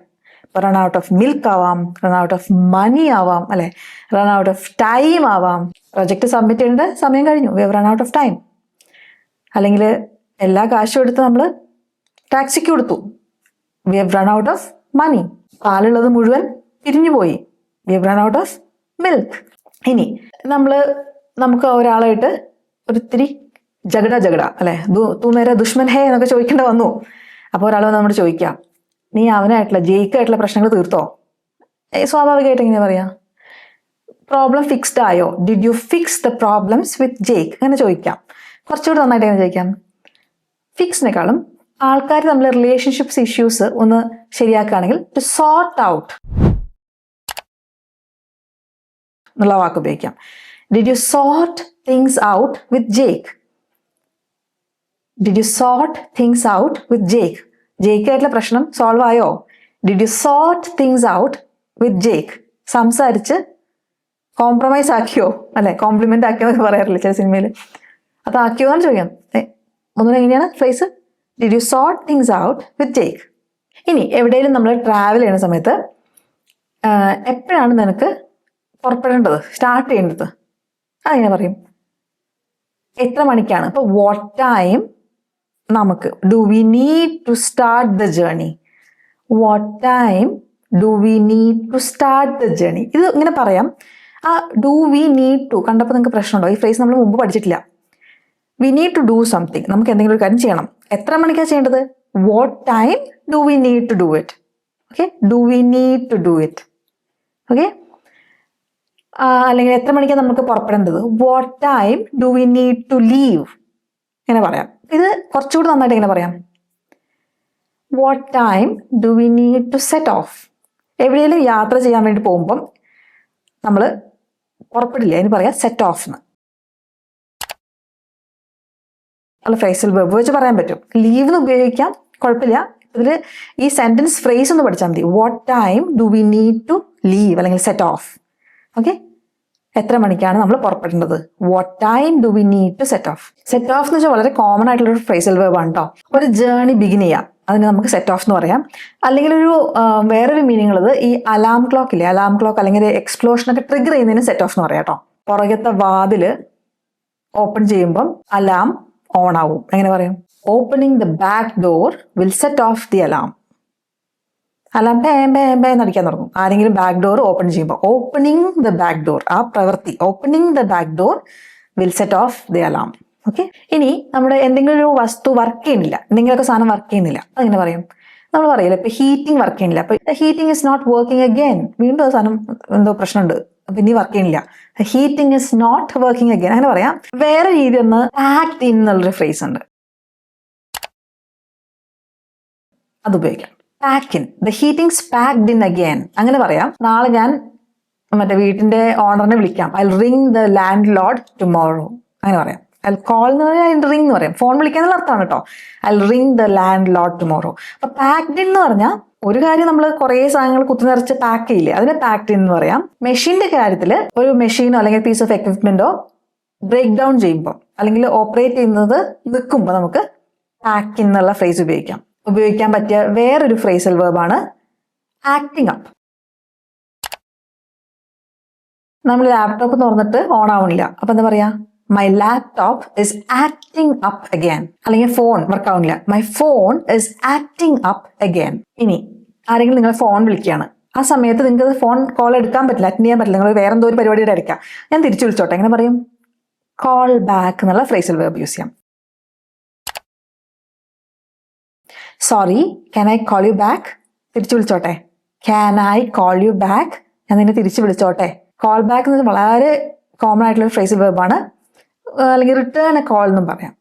ഇപ്പോൾ റൺ ഔട്ട് ഓഫ് മിൽക്ക് ആവാം, റൺ ഔട്ട് ഓഫ് മണി ആവാം, അല്ലെ, റൺ ഔട്ട് ഓഫ് ടൈം ആവാം. പ്രൊജക്ട് സബ്മിറ്റ് ചെയ്യേണ്ട സമയം കഴിഞ്ഞു, we have run out of time. അല്ലെങ്കിൽ എല്ലാ കാശും എടുത്ത് നമ്മൾ ടാക്സിക്ക് കൊടുത്തു, we have run out of money. പാലുള്ളത് മുഴുവൻ പിരിഞ്ഞു പോയി, we have run out of milk. ഇനി നമുക്ക് ഒരാളായിട്ട് ഒരിത്തിരി ജഗട അല്ലെ, തൂ മേര ദുഷ്മൻ ഹേ എന്നൊക്കെ ചോദിക്കേണ്ട വന്നു. അപ്പോൾ ഒരാൾ വന്ന് നമ്മൾ ചോദിക്കാം, നീ അവനായിട്ടുള്ള ജയിക്കായിട്ടുള്ള പ്രശ്നങ്ങൾ തീർത്തോ? സ്വാഭാവികമായിട്ട് എങ്ങനെ പറയാം? പ്രോബ്ലം ഫിക്സ്ഡ് ആയോ? Did you fix the problems with Jake? അങ്ങനെ ചോദിക്കാം. കുറച്ചുകൂടി നന്നായിട്ട് എങ്ങനെ ചോദിക്കാം? ഫിക്സിനേക്കാളും ആൾക്കാർ നമ്മൾ റിലേഷൻഷിപ്സ് ഇഷ്യൂസ് ഒന്ന് ശരിയാക്കുകയാണെങ്കിൽ ടു സോർട്ട് ഔട്ട് എന്നുള്ള വാക്ക് ഉപയോഗിക്കാം. Did you sort things out with Jake? Did you sort things out with Jake? ജേക്കായിട്ടുള്ള പ്രശ്നം സോൾവ് ആയോ? Did you sort things out with Jake? സംസാരിച്ച് കോംപ്രമൈസ് ആക്കിയോ, അല്ലെ, കോംപ്ലിമെന്റ് ആക്കിയോ എന്നൊക്കെ പറയാറില്ല ചില സിനിമയിൽ. അതാക്കിയോ എന്നാണ് ചോദിക്കാം. ഒന്നുകൂടെ എങ്ങനെയാണ് phrase? Did you sort things out with Jake? ഇനി എവിടെയെങ്കിലും നമ്മൾ ട്രാവൽ ചെയ്യുന്ന സമയത്ത് എപ്പോഴാണ് നിനക്ക് പുറപ്പെടേണ്ടത്, സ്റ്റാർട്ട് ചെയ്യേണ്ടത്? അതെങ്ങനെ പറയും? എത്ര മണിക്കാണ്? ഇപ്പോൾ വാട്ട് ടൈം നമുക്ക് do we need to start the journey? What time do we need to start the journey? ഇത് ഇങ്ങനെ പറയാം. ആ ഡു വി നീഡ് ടു കണ്ടപ്പോൾ നിങ്ങൾക്ക് പ്രശ്നമുണ്ടോ? ഈ ഫ്രേസ് നമ്മൾ മുമ്പ് പഠിച്ചിട്ടില്ല. We need to do something, നമുക്ക് എന്തെങ്കിലും ഒരു കാര്യം ചെയ്യണം. എത്ര മണിക്കാണ് ചെയ്യേണ്ടത്? What time do we need to do it? Okay, do we need to do it. Okay, അല്ലെങ്കിൽ എത്ര മണിക്കാണ് നമുക്ക് പുറപ്പെടേണ്ടത്? What time do we need to leave? ഇങ്ങനെ പറയാം. ഇത് കുറച്ചുകൂടി നന്നായിട്ട് എങ്ങനെ പറയാം? What time do we need to set off? എവിടെയെങ്കിലും യാത്ര ചെയ്യാൻ വേണ്ടി പോകുമ്പം നമ്മൾ പുറപ്പെടില്ല, അതിന് പറയാം സെറ്റ് ഓഫ് എന്ന്. അല്ല, ഫ്രേസൽ വെർബ് വെച്ച് പറയാൻ പറ്റും. ലീവ് എന്ന് ഉപയോഗിക്കാം, കുഴപ്പമില്ല. ഇതിൽ ഈ സെന്റൻസ് ഫ്രേസ് ഒന്ന് പഠിച്ചാൽ മതി. What time do we need to leave അല്ലെങ്കിൽ സെറ്റ് ഓഫ്. ഓക്കെ, എത്ര മണിക്കാണ് നമ്മൾ പുറപ്പെടേണ്ടത്? What time do we need to set off? Set off എന്ന് വെച്ചാൽ വളരെ കോമൺ ആയിട്ടുള്ള ഒരു ഫ്രേസൽ വെർബ് ആണ് കേട്ടോ. ഒരു ജേർണി ബിഗിൻ ചെയ്യാം, അതിന് നമുക്ക് സെറ്റ് ഓഫ് എന്ന് പറയാം. അല്ലെങ്കിൽ വേറൊരു മീനിങ് ഉള്ളത്, ഈ അലാം ക്ലോക്ക് ഇല്ലേ, അലാം ക്ലോക്ക് അല്ലെങ്കിൽ എക്സ്പ്ലോഷനൊക്കെ ട്രിഗർ ചെയ്യുന്നതിന് സെറ്റ് ഓഫ് എന്ന് പറയാം കേട്ടോ. പുറകത്തെ വാതില് ഓപ്പൺ ചെയ്യുമ്പം അലാം ഓൺ ആവും. എങ്ങനെ പറയും? Opening the back door will set off the alarm. Alarm എന്നടിക്കാൻ തുടങ്ങും ആരെങ്കിലും ബാക്ക് ഡോർ ഓപ്പൺ ചെയ്യുമ്പോൾ. ഓപ്പണിംഗ് ദ ബാക്ക് ഡോർ, ആ പ്രവൃത്തി opening the back door will set off the alarm. Okay, ഇനി നമ്മുടെ എന്തെങ്കിലും ഒരു വസ്തു വർക്ക് ചെയ്യുന്നില്ല, എന്തെങ്കിലുമൊക്കെ സാധനം വർക്ക് ചെയ്യുന്നില്ല, അതെങ്ങനെ പറയും? നമ്മൾ പറയില്ല, ഇപ്പൊ ഹീറ്റിംഗ് വർക്ക് ചെയ്യുന്നില്ല, അപ്പൊ heating is not working again. വീണ്ടും ആ സാധനം എന്തോ പ്രശ്നമുണ്ട്, അപ്പൊ ഇനി വർക്ക് ചെയ്യുന്നില്ല. Heating is not working again അങ്ങനെ പറയാം. വേറെ രീതി ഒന്ന് ആക്ട് ഇൻ എന്നുള്ളൊരു ഫ്രേസ് ഉണ്ട്, അത് ഉപയോഗിക്കാം. Pack in, the heating's packed in again അങ്ങനെ പറയാം. നാളെ ഞാൻ മറ്റേ വീട്ടിന്റെ ഓണറിനെ വിളിക്കാം, I ring the landlord tomorrow അങ്ങനെ പറയാം. ഐ കോൾ എന്ന് പറയാം, റിംഗ് എന്ന് പറയാം. ഫോൺ വിളിക്കാന്നുള്ള അർത്ഥമാണ് കേട്ടോ. I ring the landlord tomorrow. അപ്പൊ പാക്ഡ് ഇൻ എന്ന് പറഞ്ഞാൽ ഒരു കാര്യം നമ്മൾ കുറേ സാധനങ്ങൾ കുത്തി നിറച്ച് പാക്ക് ചെയ്യില്ലേ, അതിനെ പാക്ഡ് ഇൻ എന്ന് പറയാം. മെഷീന്റെ കാര്യത്തിൽ ഒരു മെഷീനോ അല്ലെങ്കിൽ പീസ് ഓഫ് എക്വിപ്മെന്റോ ബ്രേക്ക് ഡൗൺ ചെയ്യുമ്പോൾ അല്ലെങ്കിൽ ഓപ്പറേറ്റ് ചെയ്യുന്നത് നിൽക്കുമ്പോൾ നമുക്ക് പാക്ക് ഇൻ എന്നുള്ള ഫ്രേസ് ഉപയോഗിക്കാൻ പറ്റിയ വേറൊരു ഫ്രേസൽ വെർബാണ് ആക്ടിങ് അപ്പ്. നമ്മൾ ലാപ്ടോപ്പ് തുറന്നിട്ട് ഓൺ ആവണില്ല, അപ്പൊ എന്താ പറയാ? My laptop is acting up again. അല്ലെങ്കിൽ ഫോൺ വർക്ക് ആവുന്നില്ല, my phone is acting up again. ഇനി ആരെങ്കിലും നിങ്ങളെ ഫോൺ വിളിക്കുകയാണ്, ആ സമയത്ത് നിങ്ങൾക്ക് ഫോൺ കോൾ എടുക്കാൻ പറ്റില്ല, അറ്റൻഡ് ചെയ്യാൻ പറ്റില്ല, നിങ്ങൾ വേറെ എന്തോ ഒരു പരിപാടിയുടെ ആയിരിക്കാം. ഞാൻ തിരിച്ചു വിളിച്ചോട്ടെ, എങ്ങനെ പറയും? കോൾ ബാക്ക് എന്നുള്ള ഫ്രേസൽ വെർബ് യൂസ് ചെയ്യാം. Sorry, can I call you back? തിരിച്ചു വിളിച്ചോട്ടെ, can I call you back? ഞാൻ നിന്നെ തിരിച്ചു വിളിച്ചോട്ടെ. കോൾ ബാക്ക് എന്നത് വളരെ കോമൺ ആയിട്ടുള്ള ഫ്രേസൽ വെർബാണ്. അല്ലെങ്കിൽ റിട്ടേൺ എ കോൾ എന്നും പറയാം.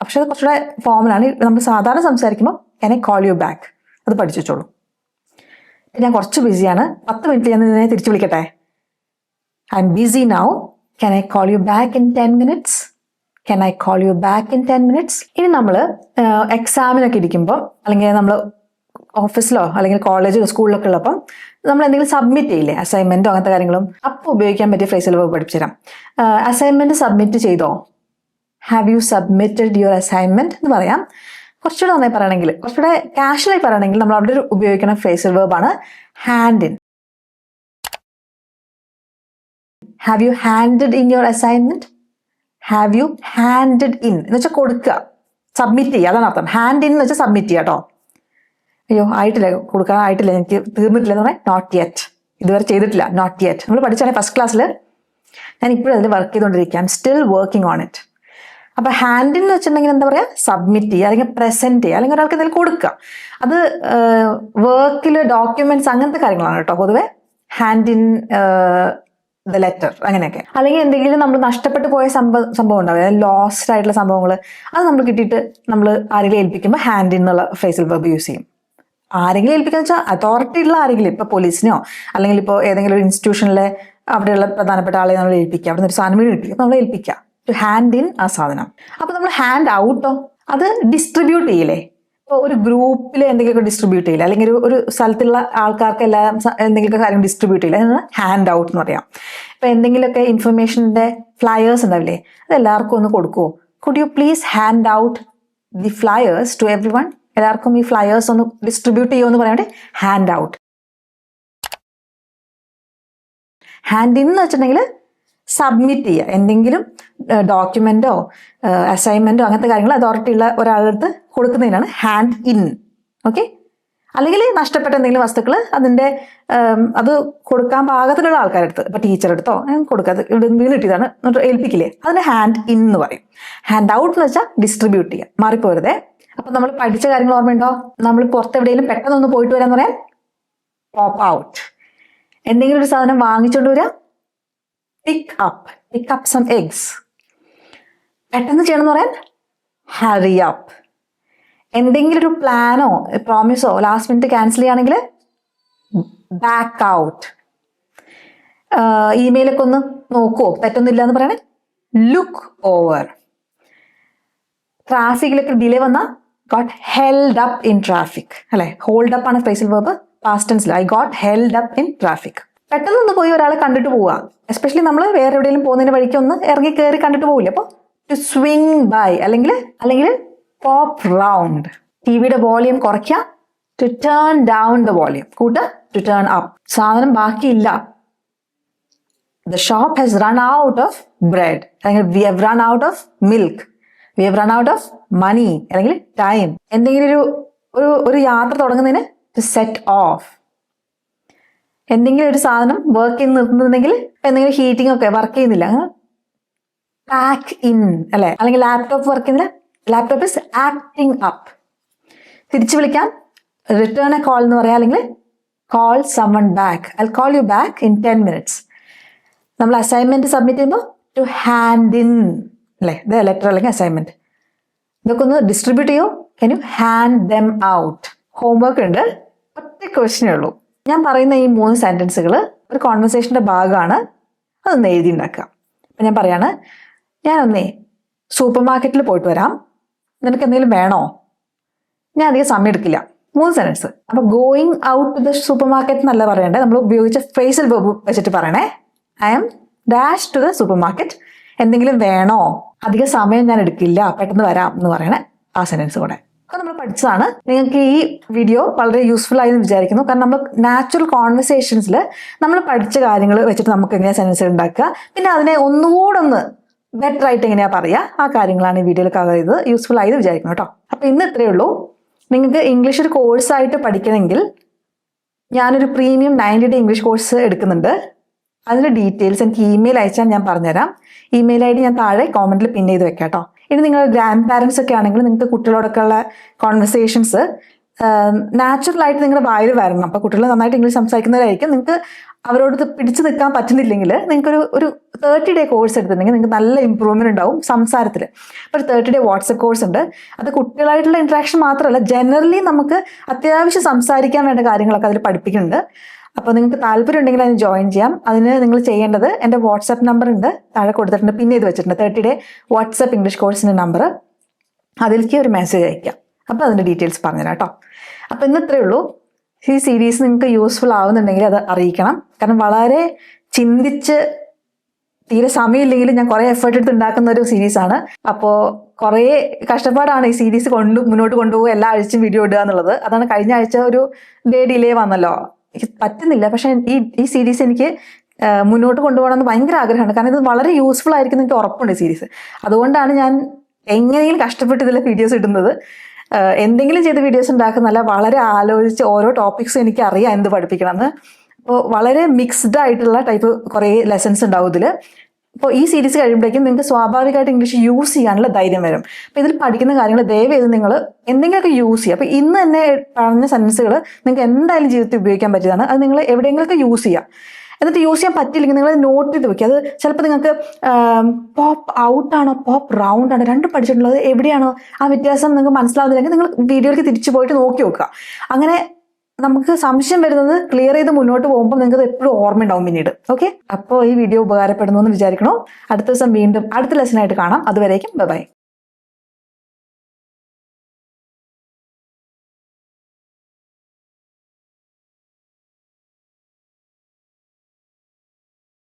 പക്ഷെ അത് കുറച്ചുകൂടെ ഫോമലാണ്. നമ്മൾ സാധാരണ സംസാരിക്കുമ്പോൾ can I call you back, അത് പഠിച്ചു വെച്ചോളൂ. ഞാൻ കുറച്ച് ബിസിയാണ്, 10 മിനിറ്റ് ഞാൻ നിന്നെ തിരിച്ചു വിളിക്കട്ടെ. I am busy now, can I call you back in 10 minutes? Can I call you back in 10 minutes? ഇനി നമ്മൾ എക്സാമിനൊക്കെ ഇരിക്കുമ്പോൾ, അല്ലെങ്കിൽ നമ്മൾ ഓഫീസിലോ അല്ലെങ്കിൽ കോളേജിലോ സ്കൂളിലൊക്കെ ഉള്ളപ്പം നമ്മൾ എന്തെങ്കിലും സബ്മിറ്റ് ചെയ്യില്ലേ, അസൈൻമെന്റോ അങ്ങനത്തെ കാര്യങ്ങളും, അപ്പോൾ ഉപയോഗിക്കാൻ പറ്റിയ ഫ്രേസൽ വെർബ് പഠിപ്പിച്ചു തരാം. അസൈൻമെന്റ് സബ്മിറ്റ് ചെയ്തോ? Have you submitted your assignment എന്ന് പറയാം. കുറച്ചുകൂടെ നന്നായി പറയണമെങ്കിൽ, കുറച്ചുകൂടെ കാഷ്വലായി പറയണമെങ്കിൽ നമ്മൾ അവിടെ ഉപയോഗിക്കുന്ന ഫ്രേസൽ വെർബാണ് hand in. Have you handed in your assignment? Have you handed in എന്ന് വെച്ചാൽ കൊടുക്കുക, സബ്മിറ്റ് ചെയ്യുക, അതാണ് അർത്ഥം. ഹാൻഡ് ഇൻ എന്ന് വെച്ചാൽ സബ്മിറ്റ് ചെയ്യുക കേട്ടോ. അയ്യോ ആയിട്ടില്ല, കൊടുക്കാൻ ആയിട്ടില്ല, എനിക്ക് തീർന്നിട്ടില്ല എന്ന് പറഞ്ഞാൽ നോട്ട് യെറ്റ്, ഇതുവരെ ചെയ്തിട്ടില്ല, നോട്ട് യെറ്റ്. നമ്മൾ പഠിച്ചാണ് ഫസ്റ്റ് ക്ലാസ്സിൽ. ഞാൻ ഇപ്പോഴും അതിൽ വർക്ക് ചെയ്തുകൊണ്ടിരിക്കുക, I am still working on it. അപ്പൊ ഹാൻഡിൻ എന്ന് വെച്ചിട്ടുണ്ടെങ്കിൽ എന്താ പറയാ, സബ്മിറ്റ് ചെയ്യുക, അല്ലെങ്കിൽ പ്രസന്റ് ചെയ്യുക, അല്ലെങ്കിൽ ഒരാൾക്ക് എന്തെങ്കിലും കൊടുക്കുക. അത് വർക്കിൽ ഡോക്യുമെന്റ്സ് അങ്ങനത്തെ കാര്യങ്ങളാണ് കേട്ടോ പൊതുവെ. ഹാൻഡിൻ ദ ലെറ്റർ അങ്ങനെയൊക്കെ. അല്ലെങ്കിൽ എന്തെങ്കിലും നമ്മൾ നഷ്ടപ്പെട്ടു പോയ സംഭവം ഉണ്ടാവും, ലോസ്റ്റ് ആയിട്ടുള്ള സംഭവങ്ങൾ, അത് നമ്മൾ കിട്ടിയിട്ട് നമ്മൾ ആരെങ്കിലും ഏൽപ്പിക്കുമ്പോൾ ഹാൻഡിൻ എന്നുള്ള ഫ്രേസൽ വെർബ് യൂസ് ചെയ്യും. ആരെങ്കിലും ഏൽപ്പിക്കുക വെച്ചാൽ അതോറിറ്റി ഉള്ള ആരെങ്കിലും, ഇപ്പൊ പോലീസിനെയോ അല്ലെങ്കിൽ ഇപ്പോൾ ഏതെങ്കിലും ഒരു ഇൻസ്റ്റിറ്റ്യൂഷനിലെ അവിടെയുള്ള പ്രധാനപ്പെട്ട ആളെ നമ്മൾ ഏൽപ്പിക്കുക, അവിടെ നിന്ന് ഒരു സാധനം കിട്ടി നമ്മൾ ഏൽപ്പിക്കുക. ടു ഹാൻഡ് ഇൻ ആ സാധനം. അപ്പൊ നമ്മൾ ഹാൻഡ് ഔട്ടോ, അത് ഡിസ്ട്രിബ്യൂട്ട് ചെയ്യില്ലേ. ഇപ്പോൾ ഒരു ഗ്രൂപ്പിൽ എന്തെങ്കിലുമൊക്കെ ഡിസ്ട്രിബ്യൂട്ട് ചെയ്യില്ല, അല്ലെങ്കിൽ ഒരു സ്ഥലത്തുള്ള ആൾക്കാർക്ക് എല്ലാം എന്തെങ്കിലുമൊക്കെ കാര്യം ഡിസ്ട്രിബ്യൂട്ട് ചെയ്യില്ല, അതാണ് ഹാൻഡ് ഔട്ട് എന്ന് പറയാം. ഇപ്പൊ എന്തെങ്കിലുമൊക്കെ ഇൻഫർമേഷൻ്റെ ഫ്ലയേഴ്സ് ഉണ്ടാവില്ലേ, അത് എല്ലാവർക്കും ഒന്ന് കൊടുക്കുമോ? Could you please hand out the flyers to everyone? എല്ലാവർക്കും ഈ ഫ്ലയേഴ്സ് ഒന്ന് ഡിസ്ട്രിബ്യൂട്ട് ചെയ്യുമെന്ന് പറയാണ്ട് ഹാൻഡ് ഔട്ട്. ഹാൻഡ് ഇൻ എന്ന് വെച്ചിട്ടുണ്ടെങ്കിൽ സബ്മിറ്റ് ചെയ്യുക, എന്തെങ്കിലും ഡോക്യുമെന്റോ അസൈൻമെന്റോ അങ്ങനത്തെ കാര്യങ്ങൾ അതോറിറ്റി ഉള്ള ഒരാളടുത്ത് കൊടുക്കുന്നതിനാണ് ഹാൻഡ് ഇൻ. ഓക്കെ. അല്ലെങ്കിൽ നഷ്ടപ്പെട്ട എന്തെങ്കിലും വസ്തുക്കൾ അതിൻ്റെ അത് കൊടുക്കാൻ പാകത്തിലുള്ള ആൾക്കാരുടെ അടുത്ത്, ഇപ്പൊ ടീച്ചറുടെ അടുത്തോ കൊടുക്കാതെ ഇവിടെ വീണ് കിട്ടിയതാണ് ഏൽപ്പിക്കില്ലേ, അതിന് ഹാൻഡ് ഇൻ എന്ന് പറയും. ഹാൻഡ് ഔട്ട് എന്ന് വെച്ചാൽ ഡിസ്ട്രിബ്യൂട്ട് ചെയ്യുക, മാറിപ്പോരുതേ. അപ്പൊ നമ്മൾ പഠിച്ച കാര്യങ്ങൾ ഓർമ്മയുണ്ടോ? നമ്മൾ പുറത്തെവിടെയെങ്കിലും പെട്ടെന്നൊന്ന് പോയിട്ട് വരാന്ന് പറയാൻ പോപ്പ് ഔട്ട്. എന്തെങ്കിലും ഒരു സാധനം വാങ്ങിച്ചോണ്ട് വരാം, പിക്ക് അപ്പ് സം എഗ്സ്. പെട്ടെന്ന് ചെയ്യണമെന്ന് പറയാൻ ഹറി അപ്പ്. എന്തെങ്കിലും ഒരു പ്ലാനോ പ്രോമിസോ ലാസ്റ്റ് മിനിറ്റ് ക്യാൻസൽ ചെയ്യുകയാണെങ്കിൽ ബാക്ക് ഔട്ട്. ഇമെയിലൊക്കെ ഒന്ന് നോക്കുവോ, തെറ്റൊന്നുമില്ല എന്ന് പറയണേ ലുക്ക് ഓവർ. ട്രാഫിക്കിലൊക്കെ ഡിലേ വന്നാൽ got held up in traffic അല്ലെ. ഹോൾഡ് അപ്പ് ആണ് ഫ്രേസൽ വെർബ്, പാസ്റ്റ് ടെൻസിൽ. I got held up in traffic. പെട്ടെന്ന് പോയി ഒരാളെ കണ്ടിട്ട് പോവുക, എസ്പെഷ്യലി നമ്മൾ വേറെ എവിടെയെങ്കിലും പോകുന്നതിന് വഴിക്ക് ഒന്ന് ഇറങ്ങി കയറി കണ്ടിട്ട് പോകില്ല. അപ്പോൾ ടു സ്വിങ് ബൈ, അല്ലെങ്കിൽ പോപ്പ് റൗണ്ട്. ടിവിയുടെ വോളിയം കുറയ്ക്കുക, to turn down the volume. കൂട്ടുക, ടു ടേൺ അപ്പ്. സാധനം ബാക്കിയില്ല, the shop has run out of bread, അല്ലെങ്കിൽ we have run out of milk, we have run out of money, അല്ലെങ്കിൽ ടൈം. എന്തെങ്കിലും ഒരു യാത്ര തുടങ്ങുന്നതിന് ടു സെറ്റ് ഓഫ്. എന്തെങ്കിലും ഒരു സാധനം വർക്ക് ചെയ്ത് നിർത്തുന്നുണ്ടെങ്കിൽ എന്തെങ്കിലും ഹീറ്റിംഗ് ഒക്കെ വർക്ക് ചെയ്യുന്നില്ല, പാക്ക് ഇൻ അല്ലെ. അല്ലെങ്കിൽ ലാപ്ടോപ്പ് വർക്ക് ചെയ്യുന്നില്ല, ലാപ്ടോപ്പ് ഇസ് ആക്ടിങ് അപ്പ്. തിരിച്ചു വിളിക്കാം, റിട്ടേൺ എ കോൾ എന്ന് പറയാം, അല്ലെങ്കിൽ call someone back. I call you back in 10 minutes. നമ്മൾ അസൈൻമെന്റ് സബ്മിറ്റ് ചെയ്യുമ്പോൾ ടു ഹാൻഡ് ഇൻ അല്ലെ, ദ ലെറ്റർ അല്ലെങ്കിൽ അസൈൻമെന്റ്. ഇതൊക്കെ ഒന്ന് ഡിസ്ട്രിബ്യൂട്ട് ചെയ്യോ, can you hand them out. Homework ഉണ്ട്, ഒറ്റ ക്വസ്റ്റ്യനേ ഉള്ളൂ. ഞാൻ പറയുന്ന ഈ 3 സെന്റൻസുകൾ ഒരു കോൺവെർസേഷന്റെ ഭാഗമാണ്, അതൊന്ന് എഴുതി ഉണ്ടാക്കുക. അപ്പം ഞാൻ പറയാണ്, ഞാനൊന്നേ സൂപ്പർ മാർക്കറ്റിൽ പോയിട്ട് വരാം, നിനക്ക് എന്തെങ്കിലും വേണോ? ഞാൻ അധികം സമയം എടുക്കില്ല. 3 സെന്റൻസ്. അപ്പൊ going out to the supermarket എന്നല്ല പറയണ്ടേ, നമ്മൾ ഉപയോഗിച്ച ഫ്രേസൽ വെർബ് വെച്ചിട്ട് പറയണേ. I am dash to the supermarket, എന്തെങ്കിലും വേണോ? അധിക സമയം ഞാൻ എടുക്കില്ല, പെട്ടെന്ന് വരാം എന്ന് പറയണേ ആ സെന്റൻസ് കൂടെ. അപ്പോൾ നമ്മൾ പഠിച്ചതാണ്. നിങ്ങൾക്ക് ഈ വീഡിയോ വളരെ യൂസ്ഫുൾ ആയി എന്ന് വിചാരിക്കുന്നു. കാരണം നമ്മൾ നാച്ചുറൽ കോൺവെർസേഷൻസിൽ നമ്മൾ പഠിച്ച കാര്യങ്ങൾ വെച്ചിട്ട് നമുക്ക് എങ്ങനെയാണ് സെന്റൻസ് ഉണ്ടാക്കുക, പിന്നെ അതിനെ ഒന്നുകൂടെ ഒന്ന് ബെറ്റർ ആയിട്ട് എങ്ങനെയാ പറയുക, ആ കാര്യങ്ങളാണ് ഈ വീഡിയോയിൽ കവർ ചെയ്തത്. യൂസ്ഫുൾ ആയി എന്ന് വിചാരിക്കുന്നു കേട്ടോ. അപ്പോൾ ഇന്ന് ഇത്രയേ ഉള്ളൂ. നിങ്ങൾക്ക് ഇംഗ്ലീഷ് ഒരു കോഴ്സായിട്ട് പഠിക്കണമെങ്കിൽ ഞാനൊരു പ്രീമിയം 90-day ഇംഗ്ലീഷ് കോഴ്സ് എടുക്കുന്നുണ്ട്. അതിൻ്റെ ഡീറ്റെയിൽസ് എനിക്ക് ഇമെയിൽ അയച്ചാൽ ഞാൻ പറഞ്ഞുതരാം. ഇമെയിൽ ഐ ഡി ഞാൻ താഴെ കോമെന്റിൽ പിൻ ചെയ്ത് വെക്കാം കേട്ടോ. ഇനി നിങ്ങൾ ഗ്രാൻഡ് പാരൻസ് ഒക്കെ ആണെങ്കിൽ നിങ്ങൾക്ക് കുട്ടികളോടൊക്കെ ഉള്ള കോൺവെർസേഷൻസ് നാച്ചുറലായിട്ട് നിങ്ങളുടെ വായിൽ വരണം. അപ്പോൾ കുട്ടികൾ നന്നായിട്ട് ഇംഗ്ലീഷ് സംസാരിക്കുന്നവരായിരിക്കും. നിങ്ങൾക്ക് അവരോട് പിടിച്ചു നിൽക്കാൻ പറ്റുന്നില്ലെങ്കിൽ നിങ്ങൾക്കൊരു 30-day കോഴ്സ് എടുത്തിട്ടുണ്ടെങ്കിൽ നിങ്ങൾക്ക് നല്ല ഇമ്പ്രൂവ്മെന്റ് ഉണ്ടാവും സംസാരത്തിൽ. അപ്പോൾ ഒരു 30-day വാട്സപ്പ് കോഴ്സ് ഉണ്ട്. അത് കുട്ടികളായിട്ടുള്ള ഇൻട്രാക്ഷൻ മാത്രമല്ല, ജനറലി നമുക്ക് അത്യാവശ്യം സംസാരിക്കാൻ വേണ്ട കാര്യങ്ങളൊക്കെ അതിൽ പഠിപ്പിക്കുന്നുണ്ട്. അപ്പോൾ നിങ്ങൾക്ക് താല്പര്യം ഉണ്ടെങ്കിൽ അതിന് ജോയിൻ ചെയ്യാം. അതിന് നിങ്ങൾ ചെയ്യേണ്ടത്, എൻ്റെ വാട്സപ്പ് നമ്പർ ഉണ്ട് താഴെ കൊടുത്തിട്ടുണ്ട്, പിന്നെ ഇത് വെച്ചിട്ടുണ്ട് 30-day വാട്സപ്പ് ഇംഗ്ലീഷ് കോഴ്സിൻ്റെ നമ്പർ. അതിലേക്ക് ഒരു മെസ്സേജ് അയക്കാം. അപ്പോൾ അതിൻ്റെ ഡീറ്റെയിൽസ് പറഞ്ഞുതരാം കേട്ടോ. അപ്പോൾ ഇന്ന് ഇത്രയേ ഉള്ളൂ. ഈ സീരീസ് നിങ്ങൾക്ക് യൂസ്ഫുൾ ആവുന്നുണ്ടെങ്കിൽ അത് അറിയിക്കണം. കാരണം വളരെ ചിന്തിച്ച് തീരെ സമയമില്ലെങ്കിലും ഞാൻ കുറേ എഫേർട്ട് എടുത്ത് ഉണ്ടാക്കുന്ന ഒരു സീരീസാണ്. അപ്പോൾ കുറേ കഷ്ടപ്പാടാണ് ഈ സീരീസ് മുന്നോട്ട് കൊണ്ടുപോകുക, എല്ലാ ആഴ്ചയും വീഡിയോ ഇടുക എന്നുള്ളത്. അതാണ് കഴിഞ്ഞ ആഴ്ച ഒരു ഡേ ഡിലേ വന്നല്ലോ, എനിക്ക് പറ്റുന്നില്ല. പക്ഷെ ഈ സീരീസ് എനിക്ക് മുന്നോട്ട് കൊണ്ടുപോകണമെന്ന് ഭയങ്കര ആഗ്രഹമാണ്. കാരണം ഇത് വളരെ യൂസ്ഫുൾ ആയിരിക്കും എനിക്ക് ഉറപ്പുണ്ട് ഈ സീരീസ്. അതുകൊണ്ടാണ് ഞാൻ എങ്ങനെയെങ്കിലും കഷ്ടപ്പെട്ട് ഇതിലെ വീഡിയോസ് ഇടുന്നത്. എന്തെങ്കിലും ചെയ്ത് വീഡിയോസ് ഉണ്ടാക്കുന്നല്ല, വളരെ ആലോചിച്ച് ഓരോ ടോപ്പിക്സും എനിക്ക് അറിയാം എന്ത് പഠിപ്പിക്കണമെന്ന്. അപ്പോൾ വളരെ മിക്സ്ഡ് ആയിട്ടുള്ള ടൈപ്പ് കുറേ ലെസൺസ് ഉണ്ടാവും ഇതിൽ. അപ്പോൾ ഈ സീരീസ് കഴിയുമ്പോഴേക്കും നിങ്ങൾക്ക് സ്വാഭാവികമായിട്ട് ഇംഗ്ലീഷ് യൂസ് ചെയ്യാനുള്ള ധൈര്യം വരും. അപ്പോൾ ഇതിൽ പഠിക്കുന്ന കാര്യങ്ങൾ ദയവേത് നിങ്ങൾ എന്തെങ്കിലുമൊക്കെ യൂസ് ചെയ്യുക. അപ്പോൾ ഇന്ന് തന്നെ പറഞ്ഞ സെൻറ്റൻസുകൾ നിങ്ങൾക്ക് എന്തായാലും ജീവിതത്തിൽ ഉപയോഗിക്കാൻ പറ്റിയതാണ്. അത് നിങ്ങൾ എവിടെയെങ്കിലുമൊക്കെ യൂസ് ചെയ്യുക. എന്നിട്ട് യൂസ് ചെയ്യാൻ പറ്റില്ലെങ്കിൽ നിങ്ങൾ നോട്ട് ചെയ്ത് വെക്കുക. അത് ചിലപ്പോൾ നിങ്ങൾക്ക് പോപ്പ് ഔട്ടാണോ പോപ്പ് റൗണ്ട് ആണോ രണ്ടും പഠിച്ചിട്ടുള്ളത്, എവിടെയാണോ ആ വ്യത്യാസം നിങ്ങൾക്ക് മനസ്സിലാവുന്നില്ലെങ്കിൽ നിങ്ങൾ വീഡിയോയിലേക്ക് തിരിച്ചു പോയിട്ട് നോക്കി നോക്കുക. അങ്ങനെ നമുക്ക് സംശയം വരുന്നത് ക്ലിയർ ചെയ്ത് മുന്നോട്ട് പോകുമ്പോൾ നിങ്ങൾക്ക് എപ്പോഴും ഓർമ്മ ഉണ്ടാവും പിന്നീട്. ഓക്കെ, അപ്പോൾ ഈ വീഡിയോ ഉപകാരപ്പെടുന്നു എന്ന് വിചാരിക്കണോ. അടുത്ത ദിവസം വീണ്ടും അടുത്ത ലെസനായിട്ട് കാണാം. അതുവരേക്കും ബൈ.